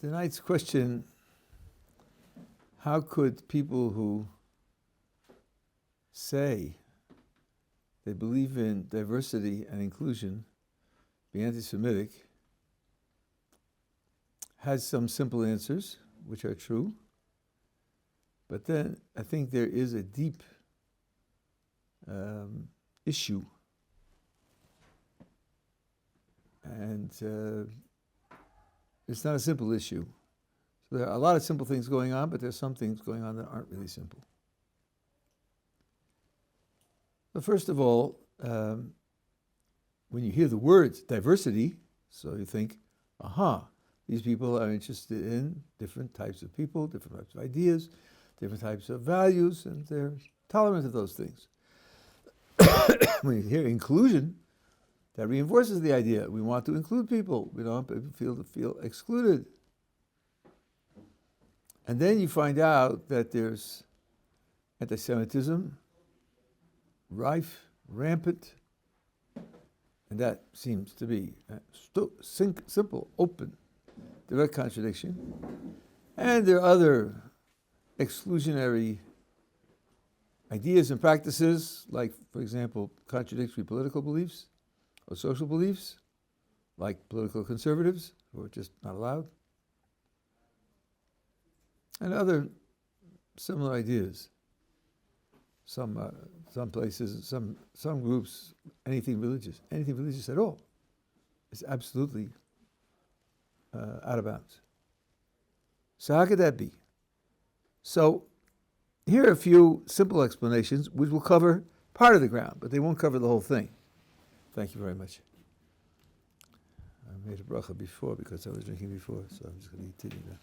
Tonight's question, how could people who say they believe in diversity and inclusion be anti-Semitic? Has some simple answers, which are true, but then I think there is a deep issue, and it's not a simple issue. So there are a lot of simple things going on, but there's some things going on that aren't really simple. But first of all, when you hear the words diversity, so you think, aha, these people are interested in different types of people, different types of ideas, different types of values, and they're tolerant of those things. When you hear inclusion, that reinforces the idea. We want to include people. We don't want people to feel excluded. And then you find out that there's anti-Semitism, rife, rampant, and that seems to be a simple, open, direct contradiction. And there are other exclusionary ideas and practices, like, for example, contradictory political beliefs or social beliefs, like political conservatives, who are just not allowed, and other similar ideas. Some places, some groups, anything religious at all, is absolutely out of bounds. So how could that be? So here are a few simple explanations which will cover part of the ground, but they won't cover the whole thing. Thank you very much. I made a bracha before because I was drinking before, so I'm just going to continue that.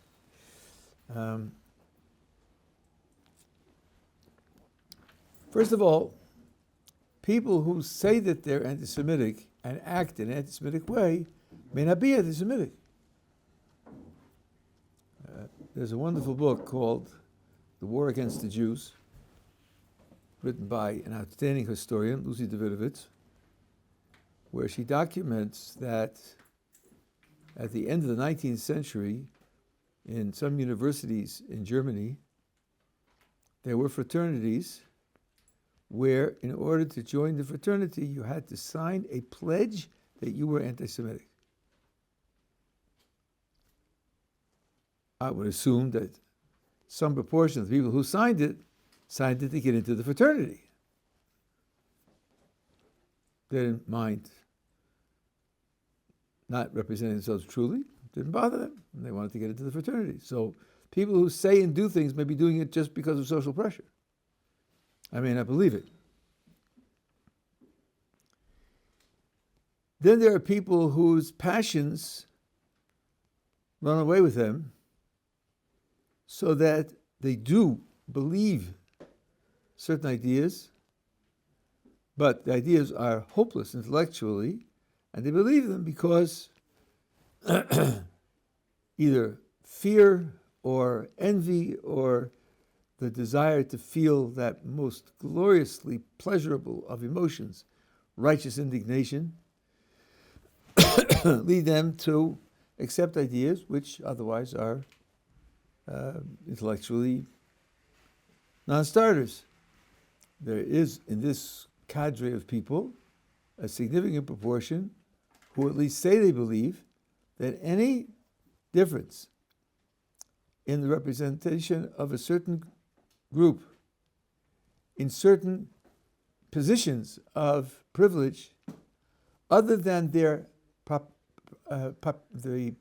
First of all, people who say that they're anti-Semitic and act in an anti-Semitic way may not be anti-Semitic. There's a wonderful book called The War Against the Jews, written by an outstanding historian, Lucy Davidovitz, where she documents that at the end of the 19th century, in some universities in Germany, there were fraternities where, in order to join the fraternity, you had to sign a pledge that you were anti-Semitic. I would assume that some proportion of the people who signed it to get into the fraternity. They didn't mind not representing themselves truly, didn't bother them, and they wanted to get into the fraternity. So people who say and do things may be doing it just because of social pressure. I may not believe it. Then there are people whose passions run away with them so that they do believe certain ideas, but the ideas are hopeless intellectually, and they believe them because either fear or envy or the desire to feel that most gloriously pleasurable of emotions, righteous indignation, lead them to accept ideas which otherwise are intellectually non-starters. There is in this cadre of people a significant proportion who at least say they believe that any difference in the representation of a certain group in certain positions of privilege, other than their the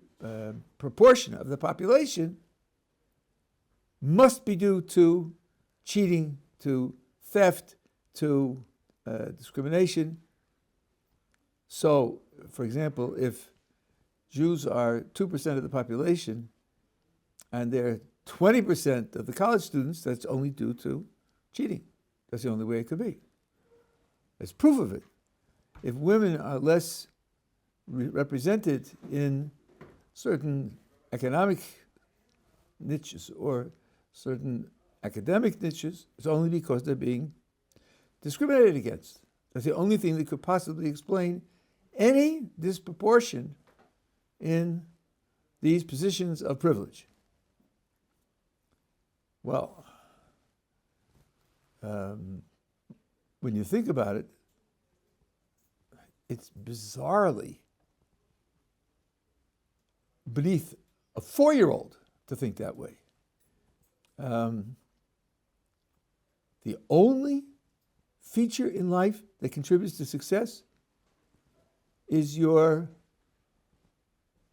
proportion of the population, must be due to cheating, to theft, to discrimination. So, for example, if Jews are 2% of the population and they're 20% of the college students, that's only due to cheating. That's the only way it could be. There's proof of it. If women are less represented in certain economic niches or certain academic niches, it's only because they're being discriminated against. That's the only thing that could possibly explain any disproportion in these positions of privilege? Well, when you think about it, it's bizarrely beneath a 4-year-old to think that way. The only feature in life that contributes to success is your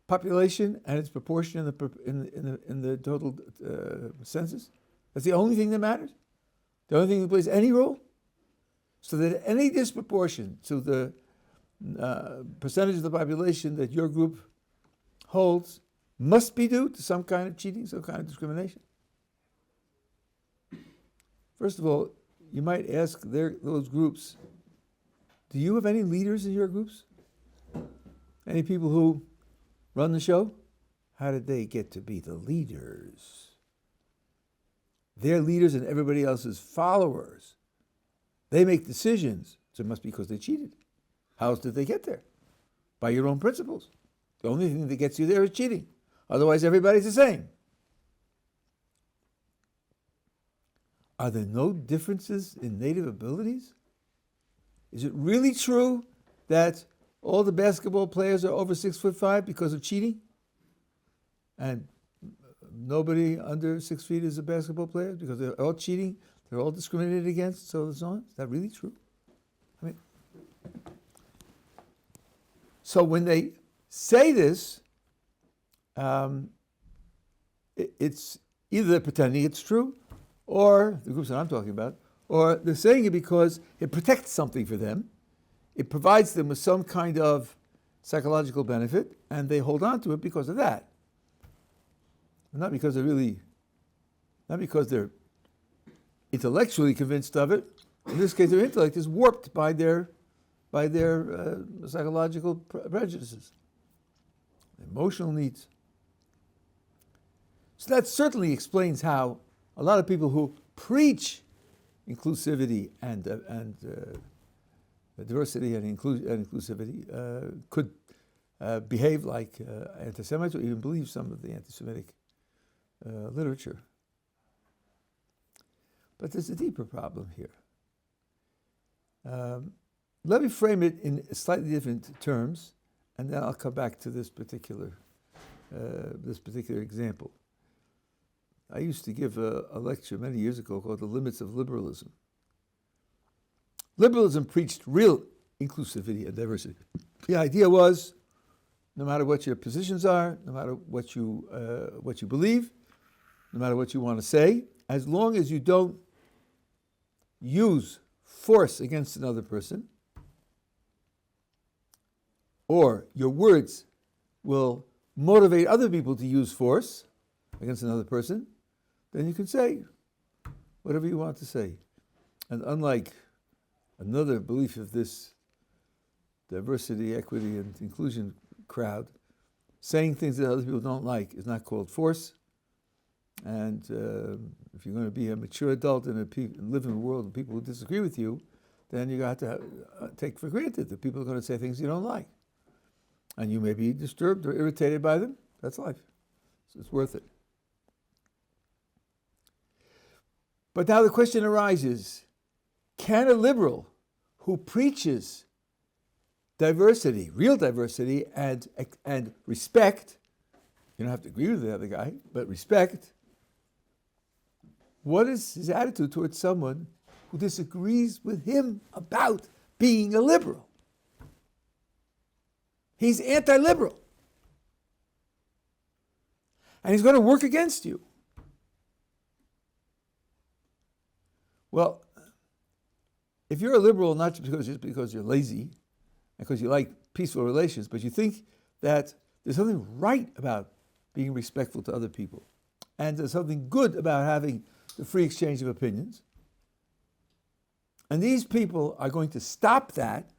population and its proportion in the total census. That's the only thing that matters. The only thing that plays any role. So that any disproportion to the percentage of the population that your group holds must be due to some kind of cheating, some kind of discrimination. First of all, you might ask those groups, do you have any leaders in your groups? Any people who run the show? How did they get to be the leaders? They're leaders and everybody else is followers. They make decisions, so it must be because they cheated. How else did they get there? By your own principles. The only thing that gets you there is cheating. Otherwise, everybody's the same. Are there no differences in native abilities? Is it really true that all the basketball players are over 6'5" because of cheating? And nobody under 6 feet is a basketball player because they're all cheating, they're all discriminated against, so and so on? Is that really true? I mean, so when they say this, it's either they're pretending it's true, or the groups that I'm talking about, or they're saying it because it protects something for them. It provides them with some kind of psychological benefit, and they hold on to it because of that. Not because they're intellectually convinced of it. In this case, their intellect is warped by their psychological prejudices, emotional needs. So that certainly explains how a lot of people who preach inclusivity and diversity and inclusivity could behave like anti-Semites or even believe some of the anti-Semitic literature. But there's a deeper problem here. Let me frame it in slightly different terms, and then I'll come back to this particular example. I used to give a lecture many years ago called The Limits of Liberalism. Liberalism preached real inclusivity and diversity. The idea was, no matter what your positions are, no matter what you believe, no matter what you want to say, as long as you don't use force against another person, or your words will motivate other people to use force against another person, then you can say whatever you want to say. And unlike another belief of this diversity, equity, and inclusion crowd, saying things that other people don't like is not called force. And if you're going to be a mature adult and live in a world of people who disagree with you, then you have to take for granted that people are going to say things you don't like. And you may be disturbed or irritated by them. That's life. So it's worth it. But now the question arises, can a liberal who preaches diversity, real diversity, and respect, you don't have to agree with the other guy, but respect, what is his attitude towards someone who disagrees with him about being a liberal? He's anti-liberal. And he's going to work against you. Well, if you're a liberal, not just because you're lazy, because you like peaceful relations, but you think that there's something right about being respectful to other people, and there's something good about having the free exchange of opinions, and these people are going to stop that,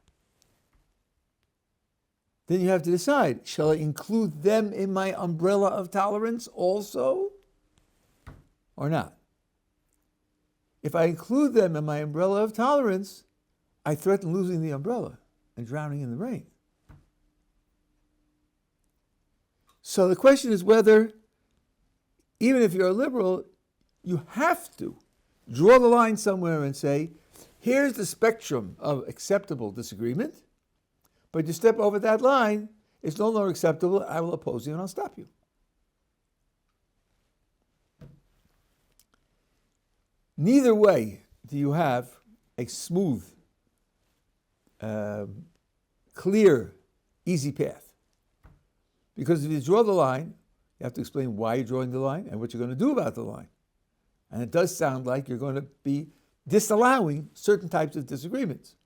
then you have to decide, shall I include them in my umbrella of tolerance also, or not? If I include them in my umbrella of tolerance, I threaten losing the umbrella and drowning in the rain. So the question is whether, even if you're a liberal, you have to draw the line somewhere and say, here's the spectrum of acceptable disagreement, but you step over that line, it's no longer acceptable, I will oppose you and I'll stop you. Neither way do you have a smooth, clear, easy path. Because if you draw the line, you have to explain why you're drawing the line and what you're going to do about the line. And it does sound like you're going to be disallowing certain types of disagreements.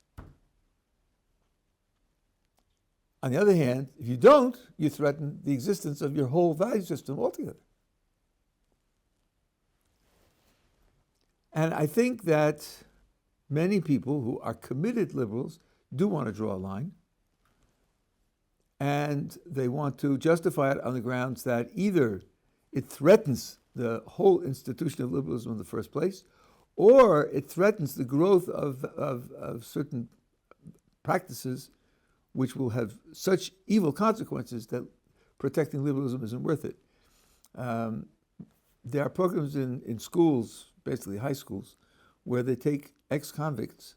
On the other hand, if you don't, you threaten the existence of your whole value system altogether. And I think that many people who are committed liberals do want to draw a line, and they want to justify it on the grounds that either it threatens the whole institution of liberalism in the first place, or it threatens the growth of certain practices which will have such evil consequences that protecting liberalism isn't worth it. There are programs in schools, basically high schools, where they take ex-convicts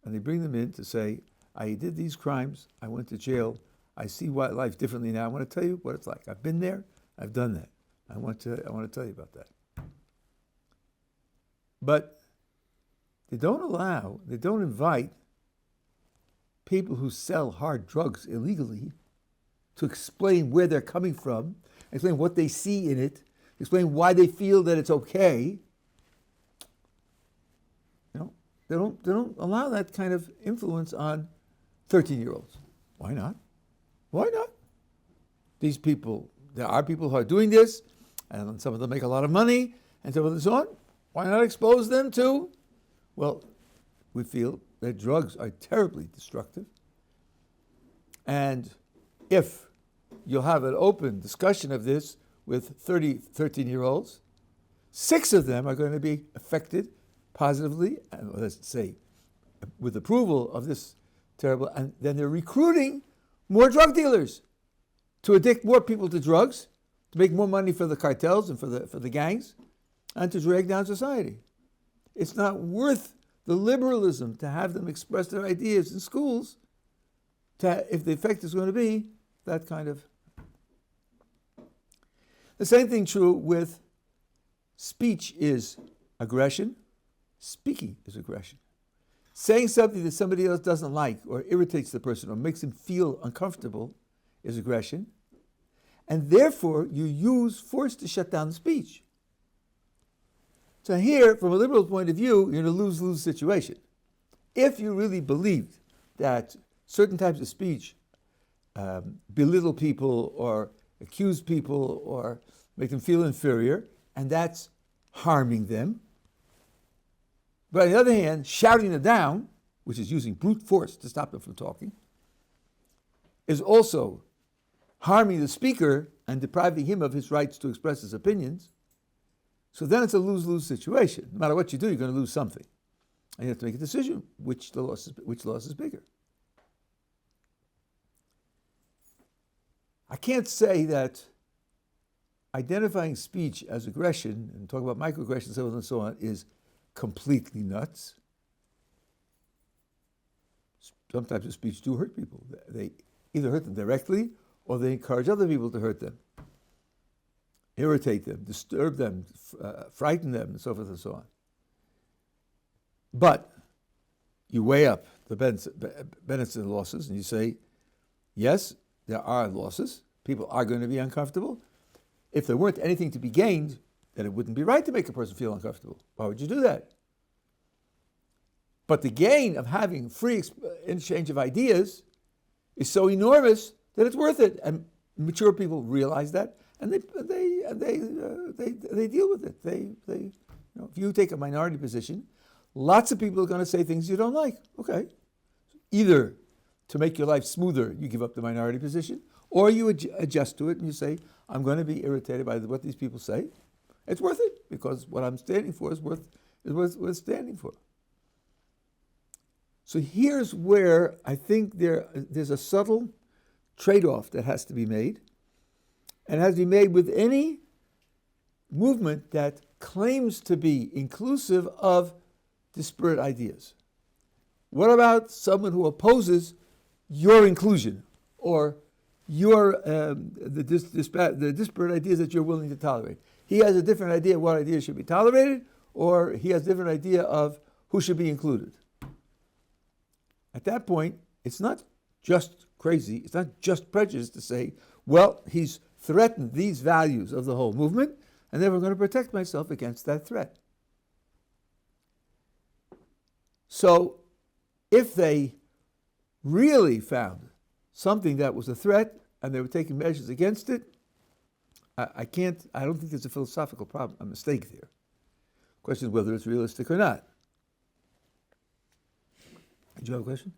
and they bring them in to say, I did these crimes, I went to jail, I see life differently now, I want to tell you what it's like. I've been there, I've done that. I want to tell you about that. But they don't invite people who sell hard drugs illegally to explain where they're coming from, explain what they see in it, explain why they feel that it's okay. They don't allow that kind of influence on 13-year-olds. Why not? Why not? These people, there are people who are doing this, and some of them make a lot of money, and some of them so on. Why not expose them to? Well, we feel that drugs are terribly destructive. And if you'll have an open discussion of this with 13-year-olds, 6 of them are going to be affected positively, and let's say with approval of this terrible, and then they're recruiting more drug dealers to addict more people to drugs, to make more money for the cartels and for the gangs, and to drag down society. It's not worth the liberalism to have them express their ideas in schools if the effect is going to be that kind of. The same thing true with speech is aggression. Speaking is aggression. Saying something that somebody else doesn't like or irritates the person or makes him feel uncomfortable is aggression. And therefore, you use force to shut down the speech. So here, from a liberal point of view, you're in a lose-lose situation. If you really believed that certain types of speech belittle people or accuse people or make them feel inferior, and that's harming them, but on the other hand, shouting it down, which is using brute force to stop them from talking, is also harming the speaker and depriving him of his rights to express his opinions. So then it's a lose-lose situation. No matter what you do, you're going to lose something. And you have to make a decision which loss is bigger. I can't say that identifying speech as aggression and talking about microaggressions and so on is completely nuts. Some types of speech do hurt people. They either hurt them directly or they encourage other people to hurt them, irritate them, disturb them, frighten them, and so forth and so on. But you weigh up the benefits and losses, and you say, yes, there are losses. People are going to be uncomfortable. If there weren't anything to be gained, then it wouldn't be right to make a person feel uncomfortable. Why would you do that? But the gain of having free exchange of ideas is so enormous that it's worth it. And mature people realize that, and they deal with it. If you take a minority position, lots of people are going to say things you don't like. Okay. Either to make your life smoother, you give up the minority position, or you adjust to it and you say, I'm going to be irritated by what these people say. It's worth it, because what I'm standing for is worth standing for. So here's where I think there's a subtle trade-off that has to be made. and has to be made with any movement that claims to be inclusive of disparate ideas. What about someone who opposes your inclusion or your the disparate ideas that you're willing to tolerate? He has a different idea of what ideas should be tolerated, or he has a different idea of who should be included. At that point, it's not just crazy, it's not just prejudice to say, well, he's threatened these values of the whole movement, and then we're going to protect myself against that threat. So, if they really found something that was a threat and they were taking measures against it, I don't think there's a philosophical problem, a mistake there. The question is whether it's realistic or not. Did you have a question?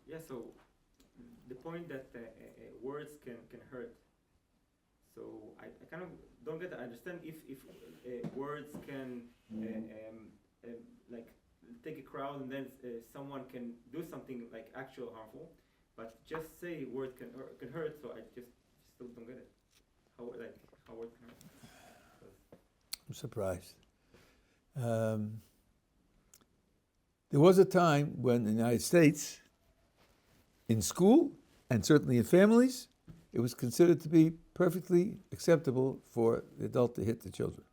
Yeah, so the point that words can hurt. So I kind of don't get that. I understand if words can like take a crowd and then someone can do something like actual harmful, but just say words can hurt. So I just still don't get it. How words can hurt? I'm surprised. There was a time when in the United States, in school and certainly in families, it was considered to be perfectly acceptable for the adult to hit the children.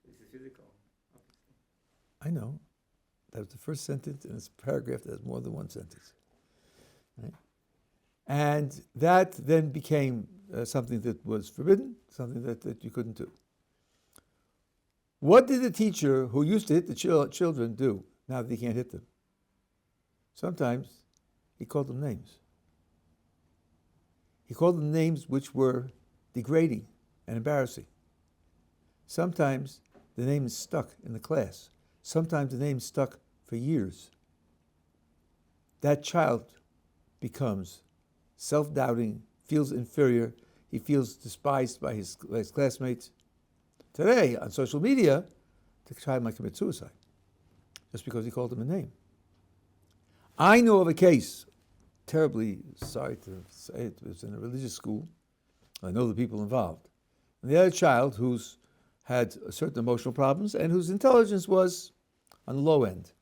This is physical, obviously. I know. That was the first sentence in this paragraph that has more than one sentence. Right? And that then became something that was forbidden, something that you couldn't do. What did the teacher who used to hit the children do now that he can't hit them? Sometimes he called them names. He called them names which were degrading and embarrassing. Sometimes the name stuck in the class. Sometimes the name stuck for years. That child becomes self-doubting, feels inferior, he feels despised by his classmates. Today, on social media, the child might commit suicide just because he called him a name. I know of a case, terribly sorry to say it was in a religious school. I know the people involved. And they had a child who's had certain emotional problems and whose intelligence was on the low end.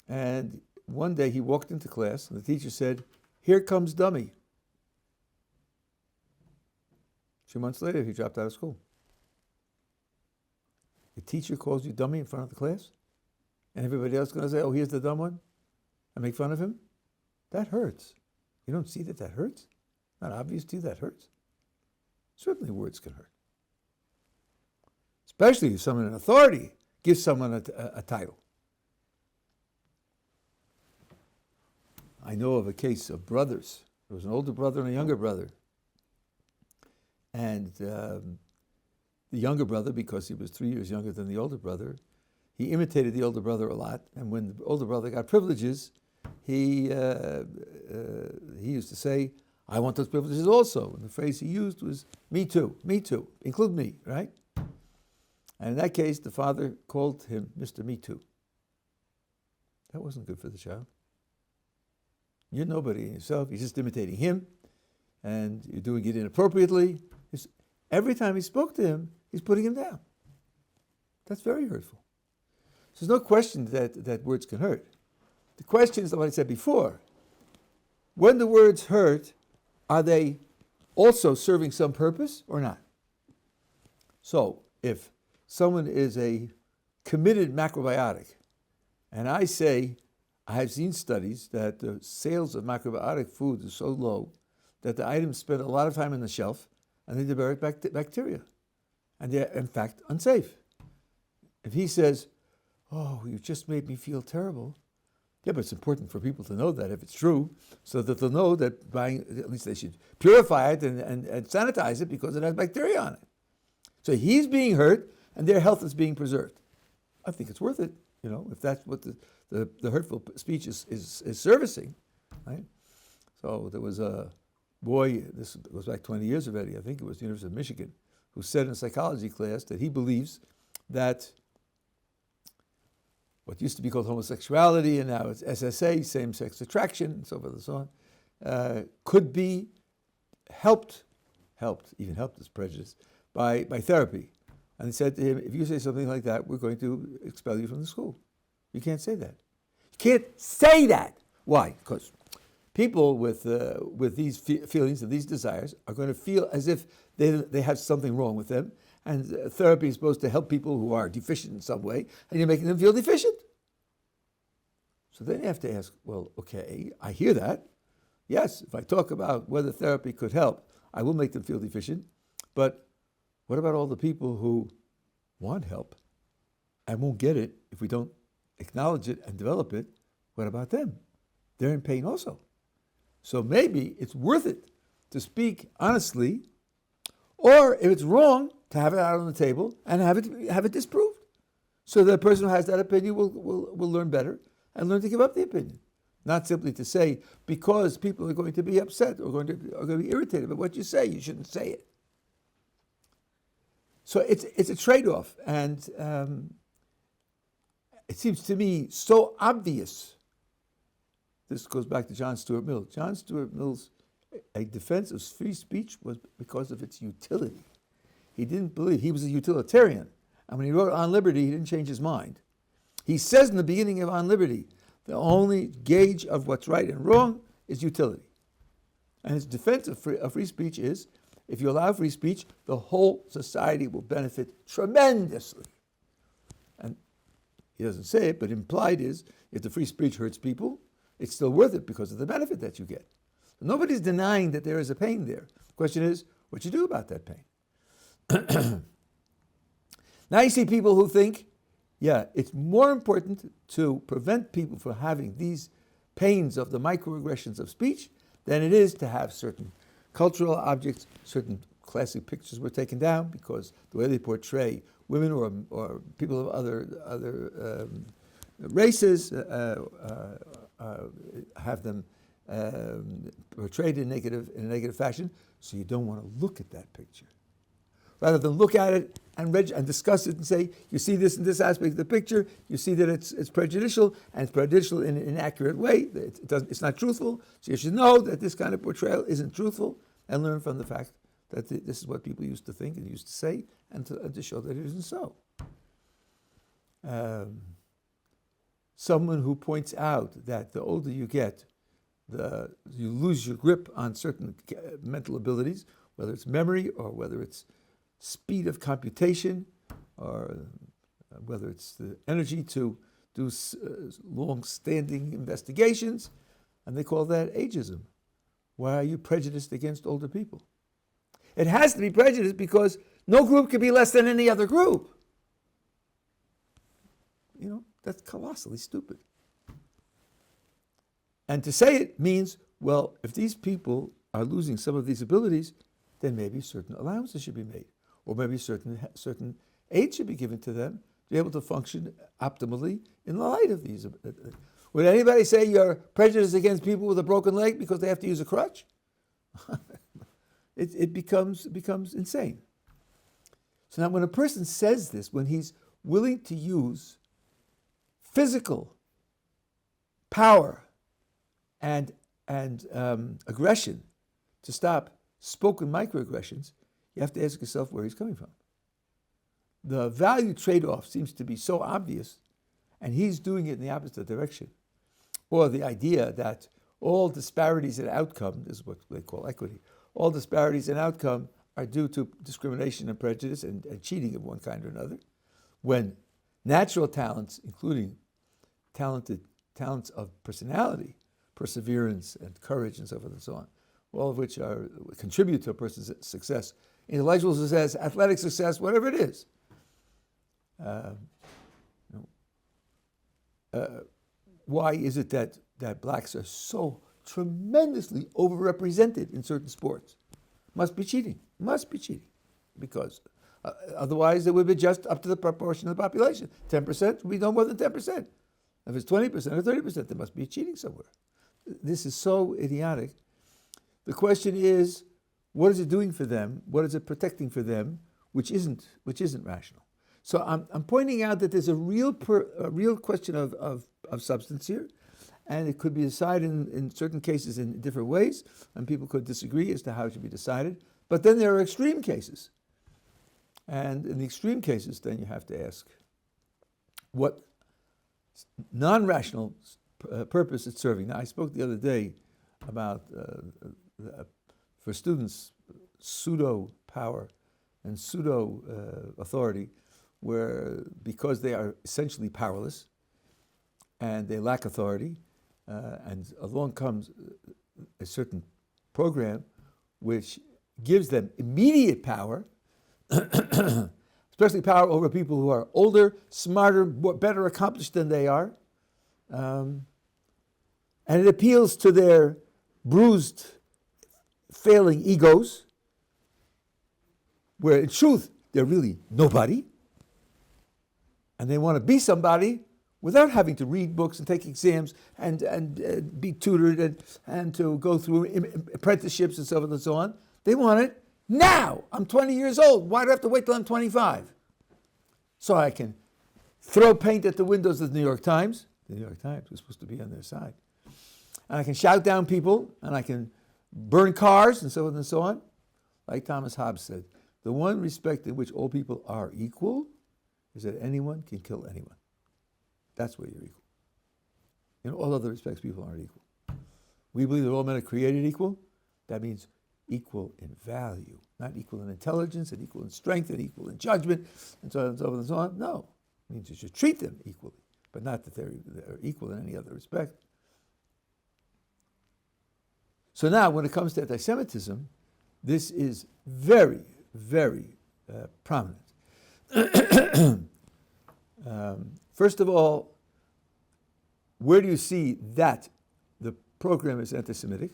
And one day he walked into class and the teacher said, "Here comes dummy." 2 months later, he dropped out of school. The teacher calls you dummy in front of the class, and everybody else is going to say, "Oh, here's the dumb one," and make fun of him? That hurts. You don't see that hurts? Not obvious to you that hurts? Certainly words can hurt. Especially if someone in authority gives someone a title. I know of a case of brothers. There was an older brother and a younger brother. And the younger brother, because he was 3 years younger than the older brother, he imitated the older brother a lot. And when the older brother got privileges, he used to say, "I want those privileges also." And the phrase he used was, "Me too, include me," right? And in that case, the father called him Mr. Me Too. That wasn't good for the child. You're nobody in yourself. You're just imitating him, and you're doing it inappropriately. Every time he spoke to him, he's putting him down. That's very hurtful. So there's no question that words can hurt. The question is what I said before. When the words hurt, are they also serving some purpose or not? So if someone is a committed macrobiotic, and I say, I have seen studies that the sales of macrobiotic foods are so low that the items spend a lot of time on the shelf and they develop bacteria. And they're, in fact, unsafe. If he says, "Oh, you just made me feel terrible," yeah, but it's important for people to know that if it's true, so that they'll know that buying, at least they should purify it and sanitize it because it has bacteria on it. So he's being hurt and their health is being preserved. I think it's worth it, if that's what the hurtful speech is servicing, right? So there was a boy, this goes back 20 years already, I think it was the University of Michigan, who said in a psychology class that he believes that what used to be called homosexuality, and now it's SSA, same-sex attraction, and so forth and so on, could be helped this prejudice by therapy. And they said to him, if you say something like that, we're going to expel you from the school. You can't say that. You can't say that. Why? Because people with these feelings and these desires are going to feel as if they have something wrong with them, and therapy is supposed to help people who are deficient in some way, and you're making them feel deficient. So then you have to ask, well, okay, I hear that. Yes, if I talk about whether therapy could help, I will make them feel deficient, but what about all the people who want help and won't get it if we don't acknowledge it and develop it? What about them? They're in pain also. So maybe it's worth it to speak honestly, or if it's wrong, to have it out on the table and have it disproved. So the person who has that opinion will learn better and learn to give up the opinion. Not simply to say, because people are going to be upset or going to be irritated by what you say, you shouldn't say it. So it's a trade-off, and it seems to me so obvious. This goes back to John Stuart Mill. John Stuart Mill's a defense of free speech was because of its utility. He didn't believe, he was a utilitarian, and when he wrote On Liberty, he didn't change his mind. He says in the beginning of On Liberty, the only gauge of what's right and wrong is utility. And his defense of free speech is, if you allow free speech, the whole society will benefit tremendously. And he doesn't say it, but implied is, if the free speech hurts people, it's still worth it because of the benefit that you get. So nobody's denying that there is a pain there. The question is, what you do about that pain? Now you see people who think, yeah, it's more important to prevent people from having these pains of the microaggressions of speech than it is to have certain cultural objects, certain classic pictures were taken down because the way they portray women or people of other races have them portrayed in a negative fashion, so you don't want to look at that picture. Rather than look at it and discuss it and say, you see this in this aspect of the picture, you see that it's prejudicial, and it's prejudicial in an inaccurate way, it's not truthful, so you should know that this kind of portrayal isn't truthful, and learn from the fact that this is what people used to think and used to say, and to show that it isn't so. Someone who points out that the older you get, you lose your grip on certain mental abilities, whether it's memory or whether it's speed of computation, or whether it's the energy to do long-standing investigations, and they call that ageism. Why are you prejudiced against older people? It has to be prejudice because no group can be less than any other group. You know, that's colossally stupid. And to say it means, well, if these people are losing some of these abilities, then maybe certain allowances should be made. Or maybe certain aid should be given to them to be able to function optimally in the light of these. Would anybody say you're prejudiced against people with a broken leg because they have to use a crutch? It becomes insane. So now when a person says this, when he's willing to use physical power and aggression to stop spoken microaggressions, you have to ask yourself where he's coming from. The value trade-off seems to be so obvious, and he's doing it in the opposite direction. Or the idea that all disparities in outcome, this is what they call equity, all disparities in outcome are due to discrimination and prejudice and cheating of one kind or another, when natural talents, including talents of personality, perseverance and courage and so forth and so on, all of which contribute to a person's success, intellectual success, athletic success, whatever it is. Why is it that blacks are so tremendously overrepresented in certain sports? Must be cheating. Because otherwise it would be just up to the proportion of the population. 10% would be no more than 10%. If it's 20% or 30%, there must be cheating somewhere. This is so idiotic. The question is, what is it doing for them? What is it protecting for them, which isn't rational? So I'm pointing out that there's a real question of substance here, and it could be decided in certain cases in different ways, and people could disagree as to how it should be decided. But then there are extreme cases. And in the extreme cases, then you have to ask what non-rational purpose it's serving. Now, I spoke the other day about, for students, pseudo-power and pseudo-authority, where because they are essentially powerless and they lack authority, and along comes a certain program which gives them immediate power, especially power over people who are older, smarter, better accomplished than they are, and it appeals to their bruised, failing egos, where in truth they're really nobody, and they want to be somebody without having to read books and take exams and be tutored and to go through apprenticeships and so on and so on. They want it now. I'm 20 years old. Why do I have to wait till I'm 25? So I can throw paint at the windows of the New York Times. The New York Times was supposed to be on their side. And I can shout down people, and I can burn cars and so on and so on. Like Thomas Hobbes said, the one respect in which all people are equal is that anyone can kill anyone. That's where you're equal. In all other respects, people aren't equal. We believe that all men are created equal. That means equal in value, not equal in intelligence, and equal in strength, and equal in judgment, and so on and so on and so on. No, it means you should treat them equally, but not that they're equal in any other respect. So now, when it comes to anti-Semitism, this is very, very prominent. First of all, where do you see that the program is anti-Semitic?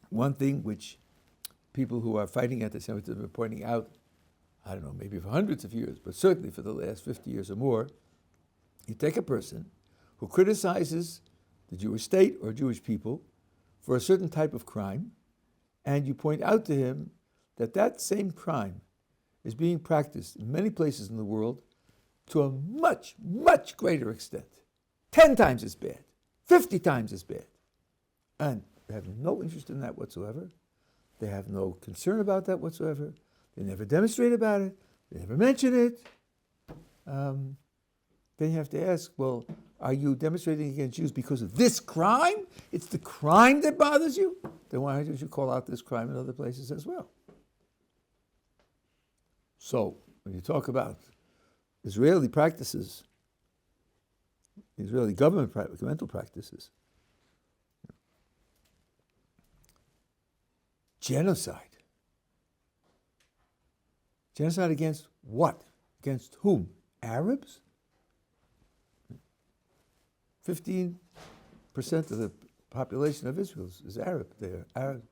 One thing which people who are fighting anti-Semitism are pointing out, I don't know, maybe for hundreds of years, but certainly for the last 50 years or more, you take a person who criticizes the Jewish state or Jewish people for a certain type of crime, and you point out to him that that same crime is being practiced in many places in the world to a much, much greater extent. 10 times as bad, 50 times as bad. And they have no interest in that whatsoever. They have no concern about that whatsoever. They never demonstrate about it. They never mention it. Then you have to ask, well, are you demonstrating against Jews because of this crime? It's the crime that bothers you? Then why don't you call out this crime in other places as well? So, when you talk about Israeli practices, Israeli governmental practices, genocide. Genocide against what? Against whom? Arabs? 15% of the population of Israel is Arab. They are Arab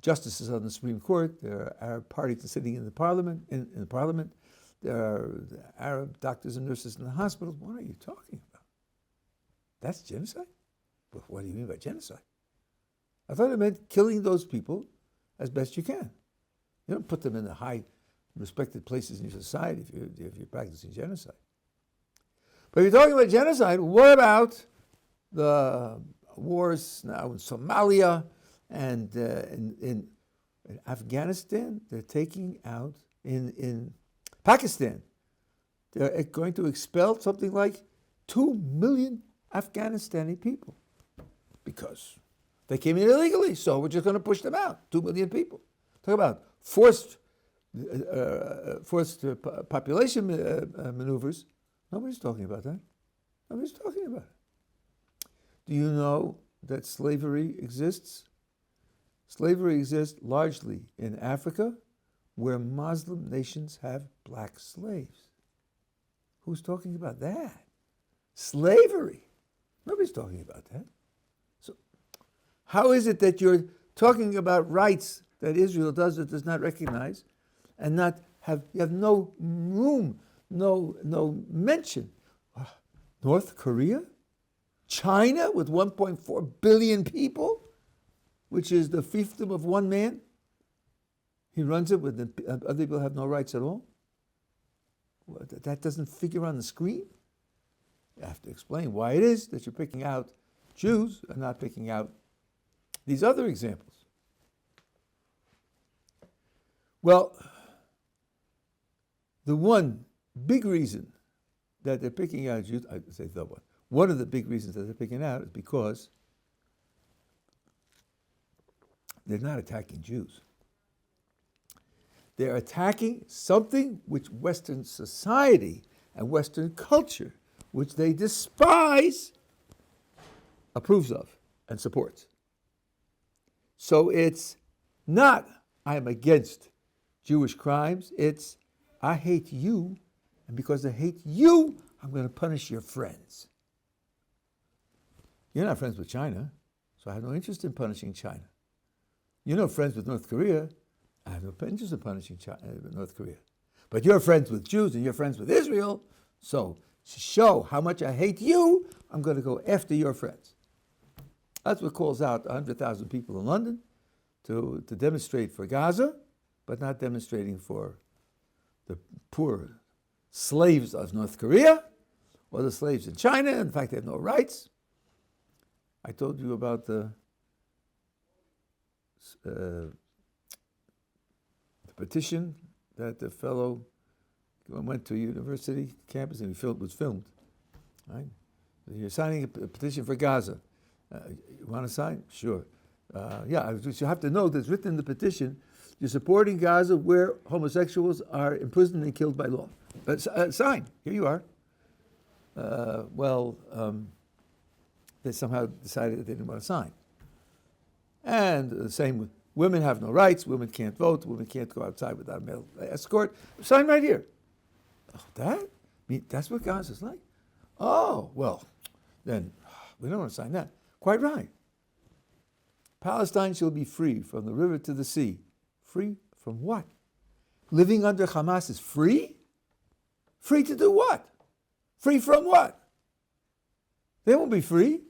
justices on the Supreme Court. There are Arab parties sitting in the parliament. In the parliament, there are Arab doctors and nurses in the hospitals. What are you talking about? That's genocide? Well, what do you mean by genocide? I thought it meant killing those people as best you can. You don't put them in the high respected places in your society if you're practicing genocide. But if you're talking about genocide, what about the wars now in Somalia and in Afghanistan? They're taking out, in Pakistan, they're going to expel something like 2 million Afghanistani people because they came in illegally, so we're just going to push them out. 2 million people. Talk about forced population maneuvers. Nobody's talking about that. Nobody's talking about it. Do you know that slavery exists? Slavery exists largely in Africa, where Muslim nations have black slaves. Who's talking about that? Slavery. Nobody's talking about that. So, how is it that you're talking about rights that Israel does or does not recognize, and you have no room, no mention? North Korea? China with 1.4 billion people, which is the fiefdom of one man? He runs it, with other people have no rights at all? That doesn't figure on the screen? You have to explain why it is that you're picking out Jews and not picking out these other examples. Well, the one big reason that they're picking out Jews, I say the one of the big reasons that they're picking out is because they're not attacking Jews. They're attacking something which Western society and Western culture, which they despise, approves of and supports. So it's not, I am against Jewish crimes, it's, I hate you, and because I hate you, I'm going to punish your friends. You're not friends with China, so I have no interest in punishing China. You're not friends with North Korea, I have no interest in punishing North Korea. But you're friends with Jews and you're friends with Israel, so to show how much I hate you, I'm going to go after your friends. That's what calls out 100,000 people in London to demonstrate for Gaza, but not demonstrating for the poor slaves of North Korea or the slaves in China. In fact, they have no rights. I told you about the petition that the fellow went to a university campus and was filmed. Right? You're signing a petition for Gaza. You want to sign? Sure. You have to know that's written in the petition. You're supporting Gaza where homosexuals are imprisoned and killed by law. Sign. Here you are. They somehow decided that they didn't want to sign. And the same with women have no rights, women can't vote, women can't go outside without a male escort. Sign right here. Oh, that's what Gaza's like? Oh, well, then we don't want to sign that. Quite right. Palestine shall be free from the river to the sea. Free from what? Living under Hamas is free? Free to do what? Free from what? They won't be free.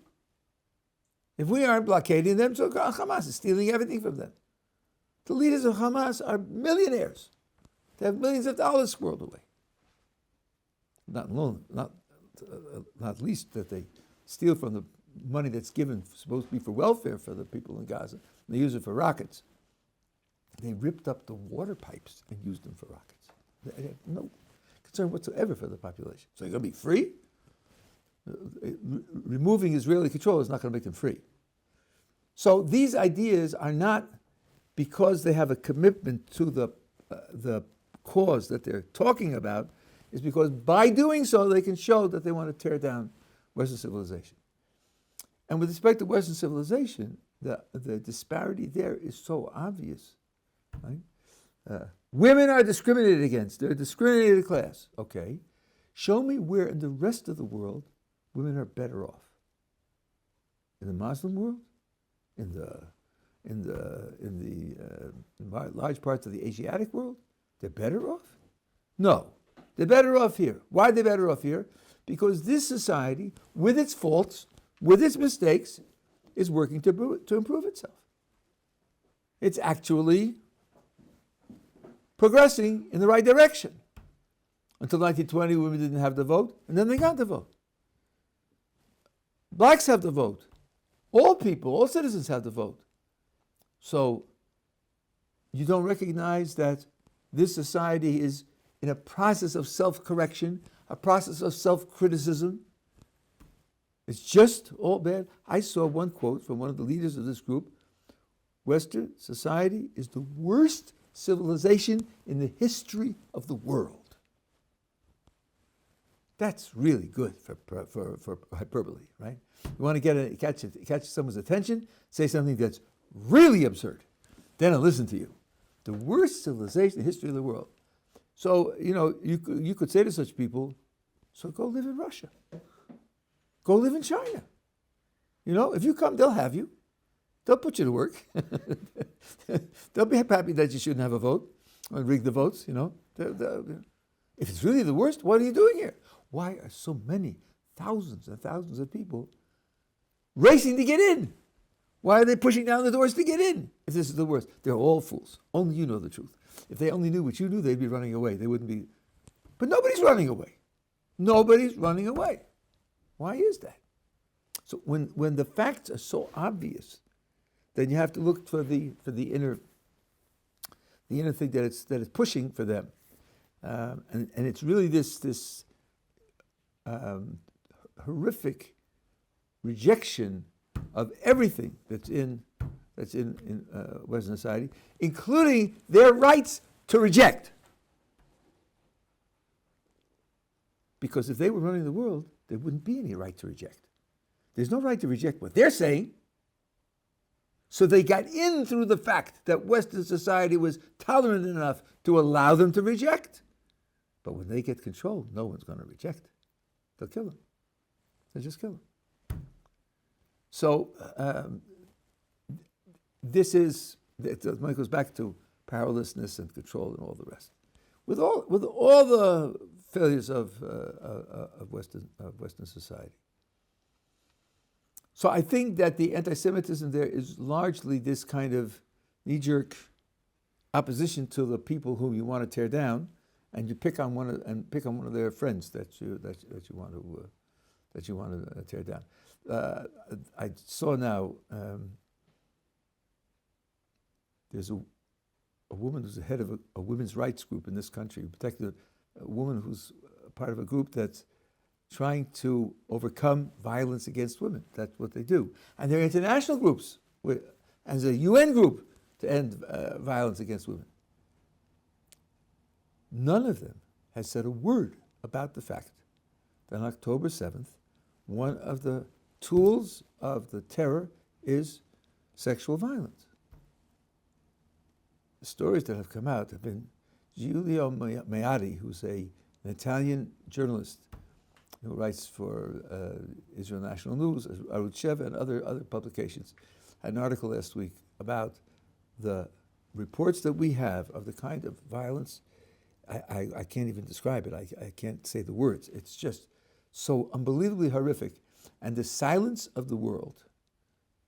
If we aren't blockading them, so Hamas is stealing everything from them. The leaders of Hamas are millionaires. They have millions of dollars squirreled away. Not least that they steal from the money that's given, supposed to be for welfare for the people in Gaza. They use it for rockets. They ripped up the water pipes and used them for rockets. They have no concern whatsoever for the population. So you're going to be free? Removing Israeli control is not going to make them free. So these ideas are not because they have a commitment to the cause that they're talking about, is because by doing so they can show that they want to tear down Western civilization. And with respect to Western civilization, the disparity there is so obvious. Right? Women are discriminated against. They're a discriminated class. Okay. Show me where in the rest of the world women are better off. In the Muslim world? In large parts of the Asiatic world? They're better off? No. They're better off here. Why are they better off here? Because this society, with its faults, with its mistakes, is working to improve itself. It's actually progressing in the right direction. Until 1920, women didn't have the vote, and then they got the vote. Blacks have the vote. All people, all citizens have the vote. So you don't recognize that this society is in a process of self-correction, a process of self-criticism. It's just all bad. I saw one quote from one of the leaders of this group. Western society is the worst civilization in the history of the world. That's really good for hyperbole, right? You want to catch someone's attention, say something that's really absurd. Then I'll listen to you. The worst civilization in the history of the world. So, you could say to such people, so go live in Russia. Go live in China. If you come, they'll have you. They'll put you to work. They'll be happy that you shouldn't have a vote or rig the votes, If it's really the worst, what are you doing here? Why are so many thousands and thousands of people racing to get in? Why are they pushing down the doors to get in? If this is the worst, they're all fools. Only you know the truth. If they only knew what you knew, they'd be running away. They wouldn't be. But nobody's running away. Nobody's running away. Why is that? So when the facts are so obvious, then you have to look for the inner thing that it's pushing for them, and it's really this horrific rejection of everything that's in Western society, including their rights to reject. Because if they were running the world, there wouldn't be any right to reject. There's no right to reject what they're saying. So they got in through the fact that Western society was tolerant enough to allow them to reject. But when they get control, no one's going to reject. They'll kill them. They'll just kill them. So this is, it goes back to powerlessness and control and all the rest. With all the failures of Western society. So I think that the anti-Semitism there is largely this kind of knee-jerk opposition to the people whom you want to tear down, and you pick on one of their friends that you want to tear down. I saw now there's a woman who's the head of a women's rights group in this country, particularly a woman who's part of a group that's trying to overcome violence against women. That's what they do. And there are international groups, as a UN group, to end violence against women. None of them has said a word about the fact that on October 7th, one of the tools of the terror is sexual violence. The stories that have come out have been Giulio Meati, who's an Italian journalist who writes for Israel National News, Arutz Sheva, and other publications, had an article last week about the reports that we have of the kind of violence. I can't even describe it. I can't say the words. It's just so unbelievably horrific. And the silence of the world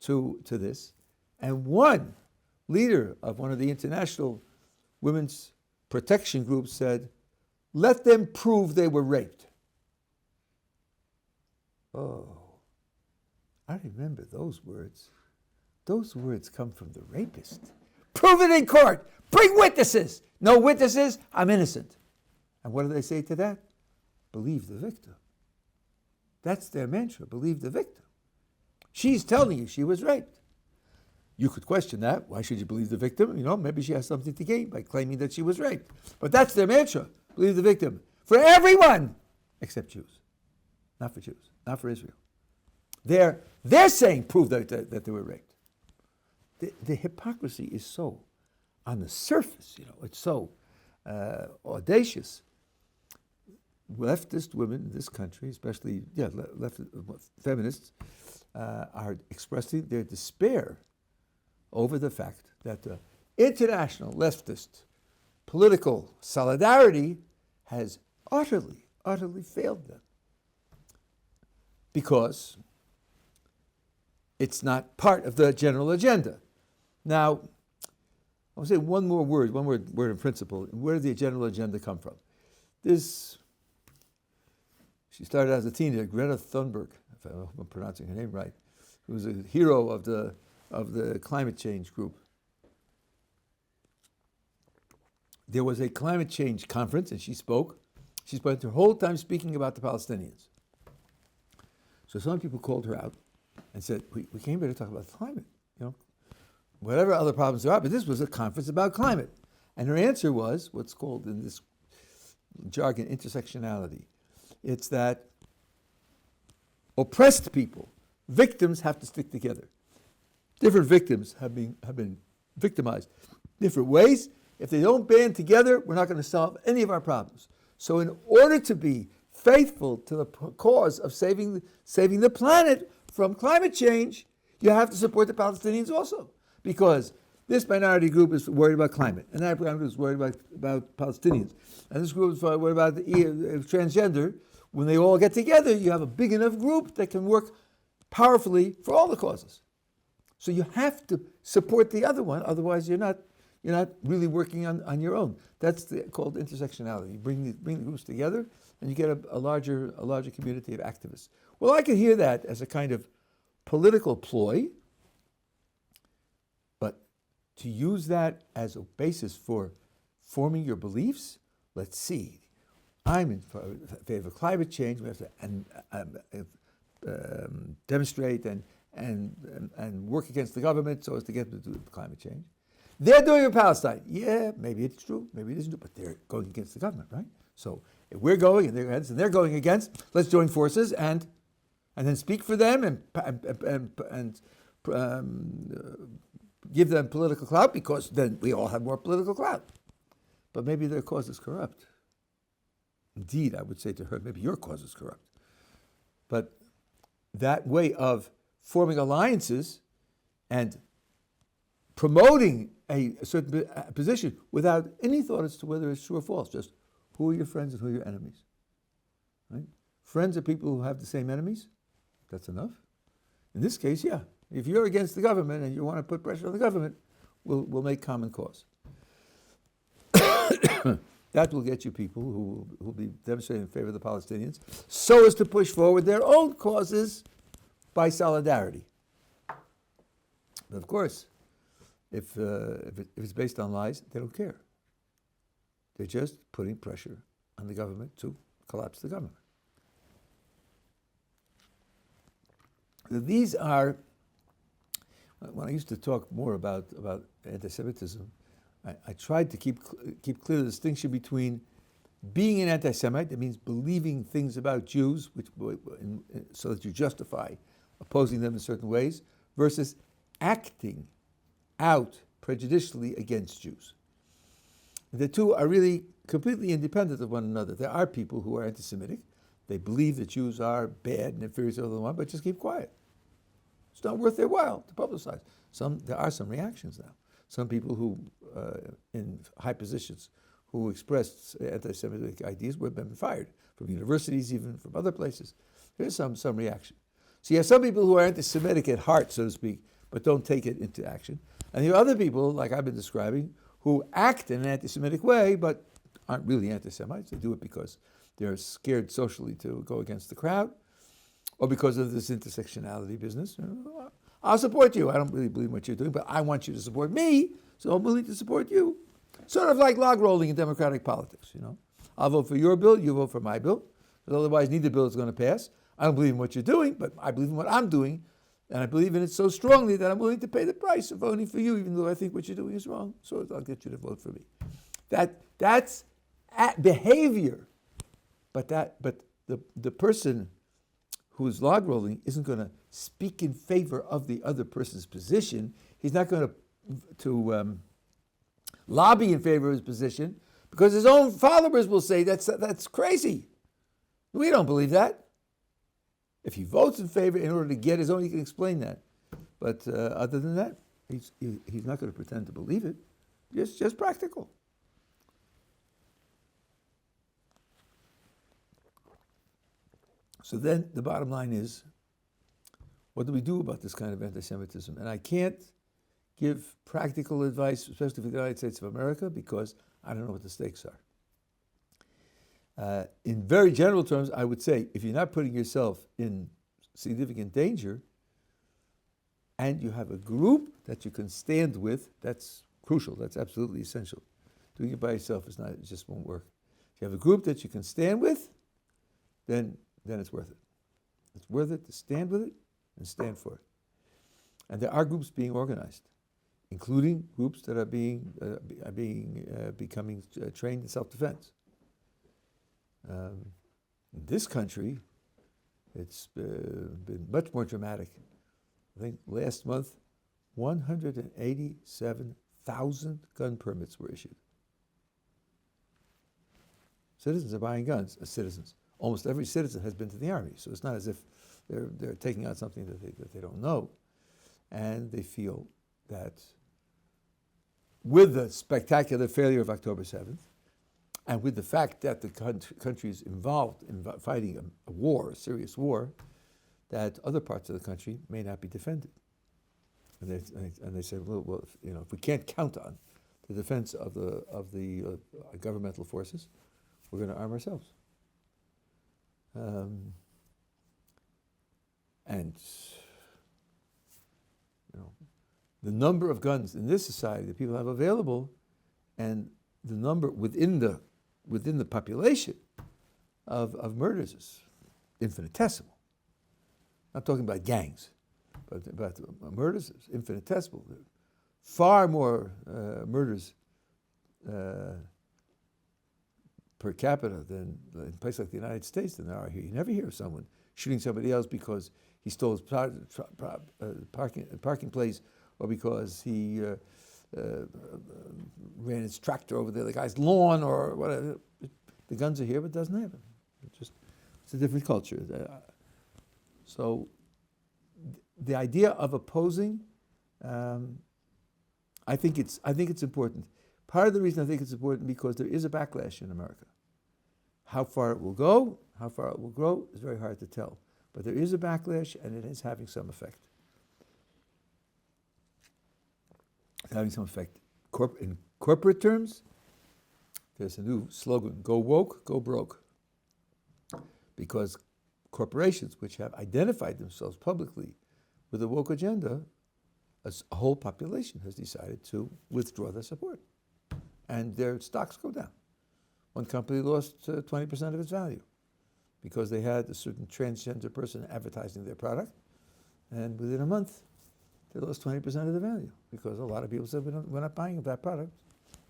to this. And one leader of one of the international women's protection groups said, "Let them prove they were raped." Oh, I remember those words. Those words come from the rapist. Prove it in court. Bring witnesses. No witnesses, I'm innocent. And what do they say to that? Believe the victim. That's their mantra, believe the victim. She's telling you she was raped. You could question that. Why should you believe the victim? Maybe she has something to gain by claiming that she was raped. But that's their mantra, believe the victim. For everyone, except Jews. Not for Jews, not for Israel. They're saying prove that they were raped. The hypocrisy is so on the surface, it's so audacious. Leftist women in this country, especially feminists, are expressing their despair over the fact that the international leftist political solidarity has utterly failed them. Because it's not part of the general agenda. Now, I'll say one word in principle. Where did the general agenda come from? She started as a teenager, Greta Thunberg, if I'm pronouncing her name right, who was a hero of the climate change group. There was a climate change conference, and she spoke. She spent her whole time speaking about the Palestinians. So some people called her out and said, we came here to talk about climate, whatever other problems there are, but this was a conference about climate. And her answer was what's called in this jargon intersectionality. It's that oppressed people, victims, have to stick together. Different victims have been victimized different ways. If they don't band together, we're not going to solve any of our problems. So in order to be faithful to the cause of saving the planet from climate change, you have to support the Palestinians also. Because this minority group is worried about climate, and that group is worried about Palestinians. And this group is worried about transgender. When they all get together, you have a big enough group that can work powerfully for all the causes. So you have to support the other one, otherwise you're not you're not really working on your own. That's called intersectionality. You bring the groups together, and you get a larger community of activists. Well, I could hear that as a kind of political ploy, but to use that as a basis for forming your beliefs, let's see. I'm in favor of climate change. We have to demonstrate and work against the government so as to get them to do climate change. They're doing it in Palestine. Yeah, maybe it's true, maybe it isn't true, but they're going against the government, right? So if we're going and they're going against, let's join forces and then speak for them and give them political clout, because then we all have more political clout. But maybe their cause is corrupt. Indeed, I would say to her, maybe your cause is corrupt. But that way of forming alliances and promoting a certain position without any thought as to whether it's true or false, just who are your friends and who are your enemies. Right? Friends are people who have the same enemies. That's enough. In this case, yeah. If you're against the government and you want to put pressure on the government, we'll make common cause. That will get you people who will be demonstrating in favor of the Palestinians, so as to push forward their own causes by solidarity. But of course, if it's based on lies, they don't care. They're just putting pressure on the government to collapse the government. These are, when I used to talk more about anti-Semitism, I tried to keep clear the distinction between being an anti-Semite, that means believing things about Jews, so that you justify opposing them in certain ways, versus acting out prejudicially against Jews. The two are really completely independent of one another. There are people who are anti-Semitic. They believe that Jews are bad and inferior to the one, but just keep quiet. It's not worth their while to publicize. There are some reactions now. Some people who, in high positions, who expressed anti-Semitic ideas were been fired from universities, even from other places. There's some reaction. So you have some people who are anti-Semitic at heart, so to speak, but don't take it into action. And you have other people, like I've been describing, who act in an anti-Semitic way, but aren't really anti-Semites. They do it because they're scared socially to go against the crowd, or because of this intersectionality business. I'll support you. I don't really believe in what you're doing, but I want you to support me, so I'm willing to support you. Sort of like log rolling in democratic politics, you know. I'll vote for your bill, you vote for my bill, because otherwise neither bill is going to pass. I don't believe in what you're doing, but I believe in what I'm doing, and I believe in it so strongly that I'm willing to pay the price of voting for you, even though I think what you're doing is wrong, so I'll get you to vote for me. That's behavior, but the person who is log rolling isn't going to speak in favor of the other person's position. He's not going to lobby in favor of his position, because his own followers will say that's crazy. We don't believe that. If he votes in favor in order to get his own, he can explain that. But other than that, he's not going to pretend to believe it. Just practical. So then the bottom line is, what do we do about this kind of anti-Semitism? And I can't give practical advice, especially for the United States of America, because I don't know what the stakes are. In very general terms, I would say, if you're not putting yourself in significant danger, and you have a group that you can stand with, that's crucial, that's absolutely essential. Doing it by yourself it just won't work. If you have a group that you can stand with, then it's worth it. It's worth it to stand with it and stand for it. And there are groups being organized, including groups that are becoming trained in self-defense. In this country, it's been much more dramatic. I think last month, 187,000 gun permits were issued. Citizens are buying guns as citizens. Almost every citizen has been to the army, so it's not as if they're taking out something that they don't know. And they feel that with the spectacular failure of October 7th, and with the fact that the country is involved in fighting a war, a serious war, that other parts of the country may not be defended. And they say, well, if we can't count on the defense of the governmental forces, we're going to arm ourselves. And the number of guns in this society that people have available, and the number within the population of murders is infinitesimal. Not talking about gangs, but about murders is infinitesimal. Far more murders per capita than in a place like the United States than there are here. You never hear of someone shooting somebody else because he stole his parking place, or because he ran his tractor over the other guy's lawn, or whatever. The guns are here, but it doesn't happen. It's a different culture. So the idea of opposing, I think it's important. Part of the reason I think it's important because there is a backlash in America. How far it will go, how far it will grow, is very hard to tell. But there is a backlash, and it is having some effect. It's having some effect. In corporate terms, there's a new slogan: go woke, go broke. Because corporations which have identified themselves publicly with a woke agenda, a whole population has decided to withdraw their support. And their stocks go down. One company lost 20% of its value because they had a certain transgender person advertising their product, and within a month, they lost 20% of the value because a lot of people said, we're not buying that product.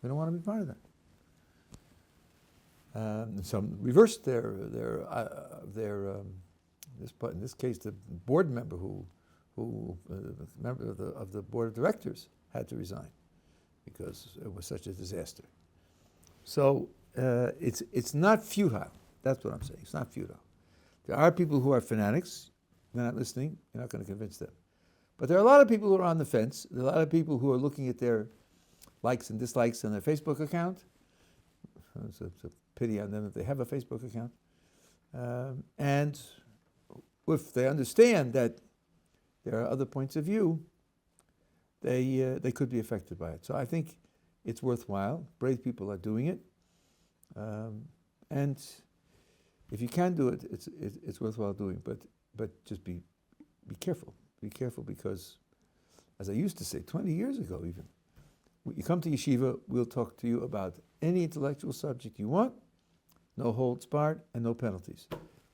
We don't want to be part of that. And some reversed in this case, the board member member of the board of directors had to resign because it was such a disaster. So it's not futile. That's what I'm saying. It's not futile. There are people who are fanatics. They're not listening. You're not going to convince them. But there are a lot of people who are on the fence. There are a lot of people who are looking at their likes and dislikes on their Facebook account. It's a pity on them that they have a Facebook account. And if they understand that there are other points of view, they could be affected by it. So I think it's worthwhile. Brave people are doing it. And if you can do it, it's worthwhile doing. But just be careful. Be careful because, as I used to say 20 years ago even, you come to yeshiva, we'll talk to you about any intellectual subject you want, no holds barred, and no penalties.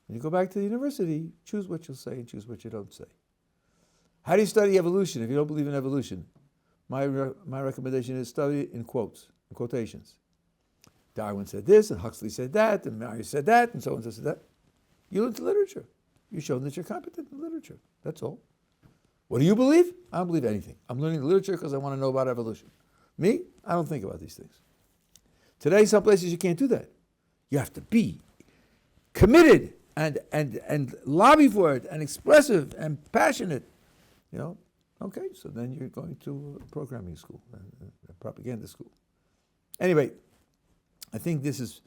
When you go back to the university, choose what you'll say and choose what you don't say. How do you study evolution if you don't believe in evolution? My recommendation is study it in quotes, in quotations. Darwin said this, and Huxley said that, and Marius said that, and so on said that. You learn the literature. You show that you're competent in literature. That's all. What do you believe? I don't believe anything. I'm learning the literature because I want to know about evolution. Me? I don't think about these things. Today, some places you can't do that. You have to be committed and lobby for it and expressive and passionate. Okay, so then you're going to a programming school, a propaganda school. Anyway, I think this is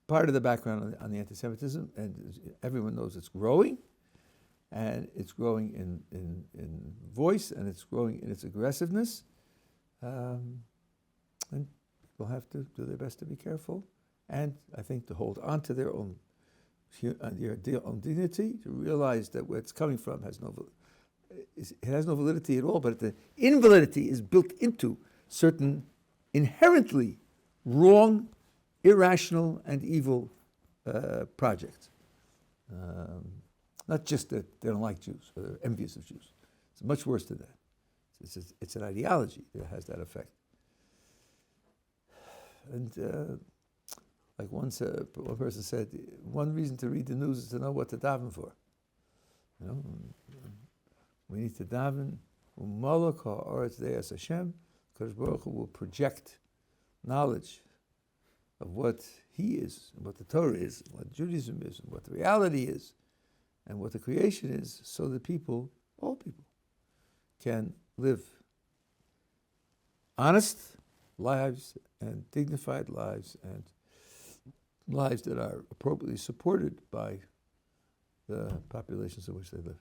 part of the background on the anti-Semitism, and everyone knows it's growing, and it's growing in voice, and it's growing in its aggressiveness. And people have to do their best to be careful, and I think to hold on to their own dignity, to realize that where it's coming from has no validity at all, but the invalidity is built into certain inherently wrong, irrational, and evil projects. Not just that they don't like Jews or they're envious of Jews. It's much worse than that. It's an ideology that has that effect. And like one person said, one reason to read the news is to know what to daven for. We need to daven. U'malach ha'aretz de'as Hashem. Kadosh Baruch Hu will project knowledge of what He is, and what the Torah is, and what Judaism is, and what the reality is, and what the creation is, so that people, all people, can live honest lives and dignified lives and lives that are appropriately supported by the populations in which they live.